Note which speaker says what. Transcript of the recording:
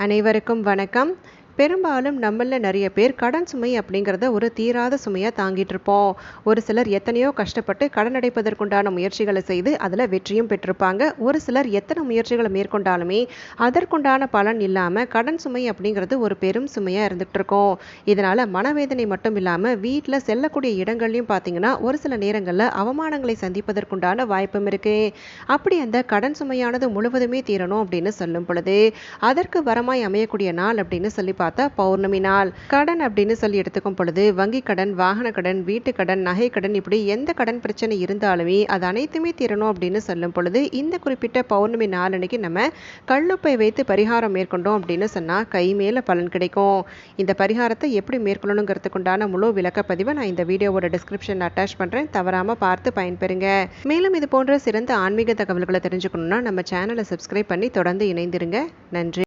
Speaker 1: அனைவருக்கும் வணக்கம். பெரும்பாலும் நம்மள நிறைய பேர் கடன் சுமை அப்படிங்கிறத ஒரு தீராத சுமையாக தாங்கிட்டு இருப்போம். ஒரு சிலர் எத்தனையோ கஷ்டப்பட்டு கடன் அடைப்பதற்குண்டான முயற்சிகளை செய்து அதில் வெற்றியும் பெற்றிருப்பாங்க. ஒரு சிலர் எத்தனை முயற்சிகளை மேற்கொண்டாலுமே அதற்குண்டான பலன் இல்லாமல் கடன் சுமை அப்படிங்கிறது ஒரு பெரும் சுமையாக இருந்துகிட்டு இருக்கோம். இதனால் மனவேதனை மட்டும் இல்லாமல் வீட்டில் செல்லக்கூடிய இடங்கள்லையும் பார்த்தீங்கன்னா ஒரு சில நேரங்களில் அவமானங்களை சந்திப்பதற்குண்டான வாய்ப்பும் இருக்குது. அப்படி அந்த கடன் சுமையானது முழுவதுமே தீரணும் அப்படின்னு சொல்லும் பொழுது அதற்கு வரமாய் அமையக்கூடிய நாள் அப்படின்னு சொல்லி பார்த்தா பௌர்ணமி நாள். கடன் அப்படின்னு சொல்லி எடுத்துக்கும் பொழுது வங்கி கடன், வாகன கடன், வீட்டு கடன், நகை கடன், இப்படி எந்த கடன் பிரச்சனை இருந்தாலுமே அது அனைத்துமே தீரணும் அப்படின்னு சொல்லும் பொழுது இந்த குறிப்பிட்ட பௌர்ணமி நாள் அன்னைக்கு நம்ம கல்லுப்பை வைத்து பரிகாரம் மேற்கொண்டோம் அப்படின்னு சொன்னா கை மேல பலன் கிடைக்கும். இந்த பரிகாரத்தை எப்படி மேற்கொள்ளணுங்கிறதுக்குண்டான முழு விளக்கப்பதிவை நான் இந்த வீடியோவோட டிஸ்கிரிப்ஷன் அட்டாச் பண்றேன். தவறாம பார்த்து பயன்பெறுங்க. மேலும் இது போன்ற சிறந்த ஆன்மீக தகவல்களை தெரிஞ்சுக்கணும்னா நம்ம சேனலை சப்ஸ்கிரைப் பண்ணி தொடர்ந்து இணைந்திருங்க. நன்றி.